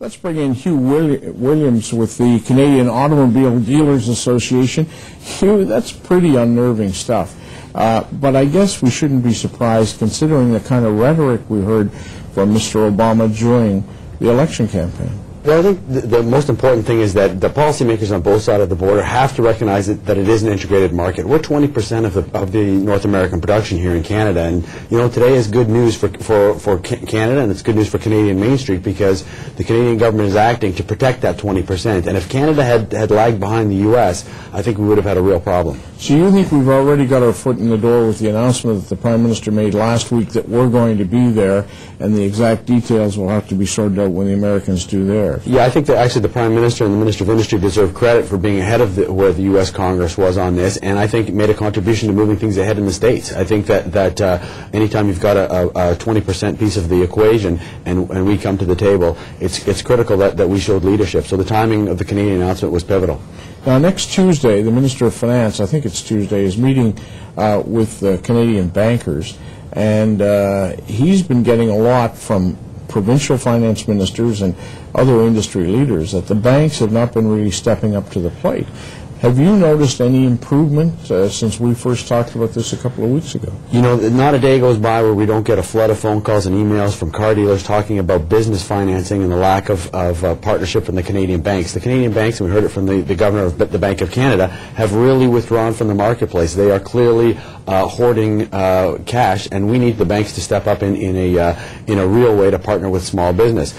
Let's bring in Hugh Williams with the Canadian Automobile Dealers Association. Hugh, that's pretty unnerving stuff. But I guess we shouldn't be surprised considering the kind of rhetoric we heard from Mr. Obama during the election campaign. Well, I think the most important thing is that the policymakers on both sides of the border have to recognize that it is an integrated market. We're 20% of the North American production here in Canada, and today is good news for Canada, and it's good news for Canadian Main Street because the Canadian government is acting to protect that 20%. And if Canada had lagged behind the U.S., I think we would have had a real problem. So you think we've already got our foot in the door with the announcement that the Prime Minister made last week that we're going to be there, and the exact details will have to be sorted out when the Americans do theirs? Yeah, I think that actually the Prime Minister and the Minister of Industry deserve credit for being ahead of where the U.S. Congress was on this, and I think it made a contribution to moving things ahead in the States. I think that anytime you've got a 20% piece of the equation and we come to the table, it's critical that we showed leadership. So the timing of the Canadian announcement was pivotal. Now, next Tuesday, the Minister of Finance, I think it's Tuesday, is meeting with Canadian bankers, and he's been getting a lot from provincial finance ministers and other industry leaders that the banks have not been really stepping up to the plate. Have you noticed any improvement since we first talked about this a couple of weeks ago? Not a day goes by where we don't get a flood of phone calls and emails from car dealers talking about business financing and the lack of partnership from the Canadian banks. The Canadian banks, and we heard it from the Governor of the Bank of Canada, have really withdrawn from the marketplace. They are clearly hoarding cash, and we need the banks to step up in a real way to partner with small business.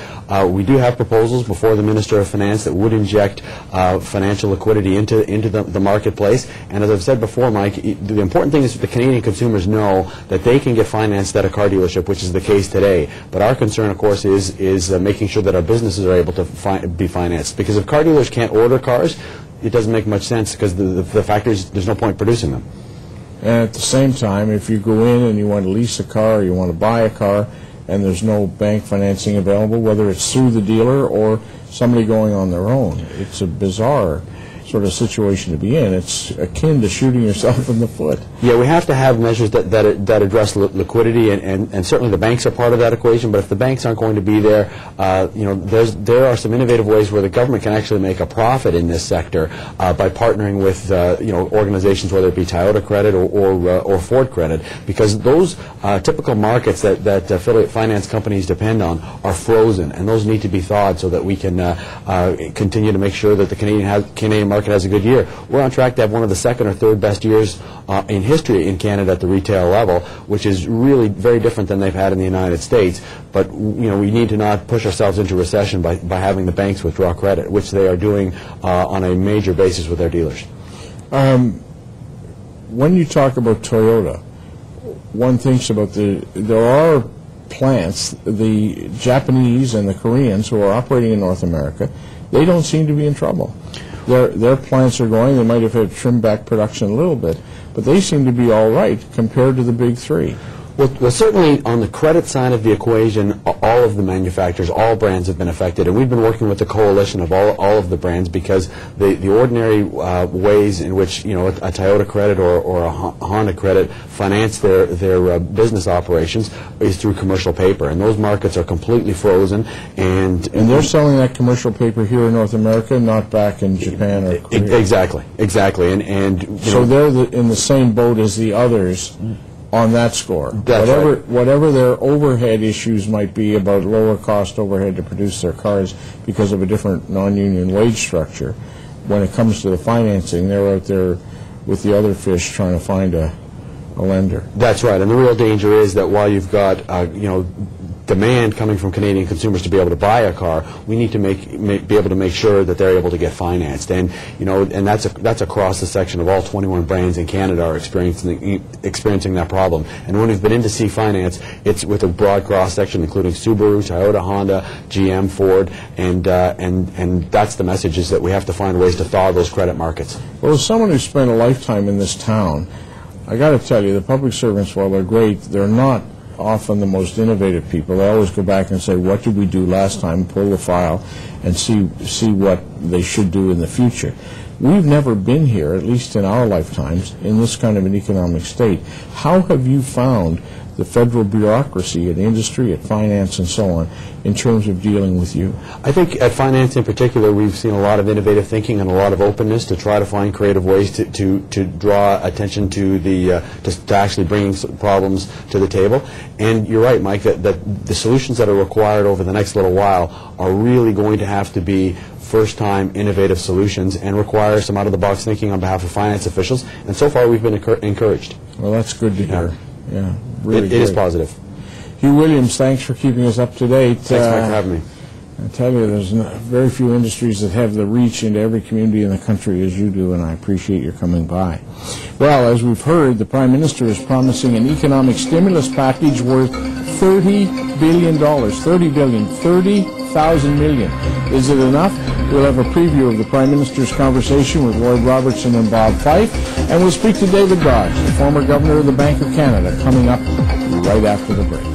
We do have proposals before the Minister of Finance that would inject financial liquidity into the marketplace. And as I've said before, Mike, the important thing is that the Canadian consumers know that they can get financed at a car dealership, which is the case today. But our concern, of course, is making sure that our businesses are able to be financed. Because if car dealers can't order cars, it doesn't make much sense because the factories, there's no point producing them. And at the same time, if you go in and you want to lease a car or you want to buy a car and there's no bank financing available, whether it's through the dealer or somebody going on their own, it's a bizarre sort of situation to be in. It's akin to shooting yourself in the foot. Yeah, we have to have measures that address liquidity, and certainly the banks are part of that equation. But if the banks aren't going to be there, there are some innovative ways where the government can actually make a profit in this sector by partnering with organizations, whether it be Toyota Credit or Ford Credit, because those typical markets that affiliate finance companies depend on are frozen, and those need to be thawed so that we can continue to make sure that the Canadian market has a good year. We're on track to have one of the second or third best years in history in Canada at the retail level, which is really very different than they've had in the United States. But we need to not push ourselves into recession by having the banks withdraw credit, which they are doing on a major basis with their dealers. When you talk about Toyota, one thinks about there are plants, the Japanese and the Koreans who are operating in North America, they don't seem to be in trouble. Their plants are going. They might have had trimmed back production a little bit, but they seem to be all right compared to the big three. Well, certainly on the credit side of the equation, all of the manufacturers, all brands have been affected, and we've been working with the coalition of all of the brands because the ordinary ways in which a Toyota Credit or a Honda Credit finance their business operations is through commercial paper, and those markets are completely frozen. And they're selling that commercial paper here in North America, not back in Japan or Korea. Exactly, and so they're in the same boat as the others on that score. That's right. Whatever their overhead issues might be about lower cost overhead to produce their cars because of a different non-union wage structure, when it comes to the financing, they're out there with the other fish trying to find a lender. That's right, and the real danger is that while you've got demand coming from Canadian consumers to be able to buy a car, we need to be able to make sure that they're able to get financed, and that's across the section of all 21 brands in Canada are experiencing that problem. And when we've been in to see finance, it's with a broad cross section, including Subaru, Toyota, Honda, GM, Ford, and that's the message, is that we have to find ways to thaw those credit markets. Well, as someone who spent a lifetime in this town, I got to tell you, the public servants, while they're great, they're not often the most innovative people. They always go back and say, what did we do last time, pull the file, and see what they should do in the future. we've never been here, at least in our lifetimes, in this kind of an economic state. How have you found the federal bureaucracy at industry, at finance, and so on, in terms of dealing with you? I think at finance in particular, we've seen a lot of innovative thinking and a lot of openness to try to find creative ways to draw attention to the to actually bringing problems to the table. And you're right, Mike, that the solutions that are required over the next little while are really going to have to be first-time innovative solutions and require some out-of-the-box thinking on behalf of finance officials. And so far, we've been encouraged. Well, that's good to hear. Yeah, really it is positive. Hugh Williams, thanks for keeping us up to date. Thanks, Mike, for having me. I tell you, there's very few industries that have the reach into every community in the country as you do, and I appreciate your coming by. Well, as we've heard, the Prime Minister is promising an economic stimulus package worth $30 billion. $30,000 million. Is it enough? We'll have a preview of the Prime Minister's conversation with Lloyd Robertson and Bob Fife, and we'll speak to David Dodge, the former Governor of the Bank of Canada, coming up right after the break.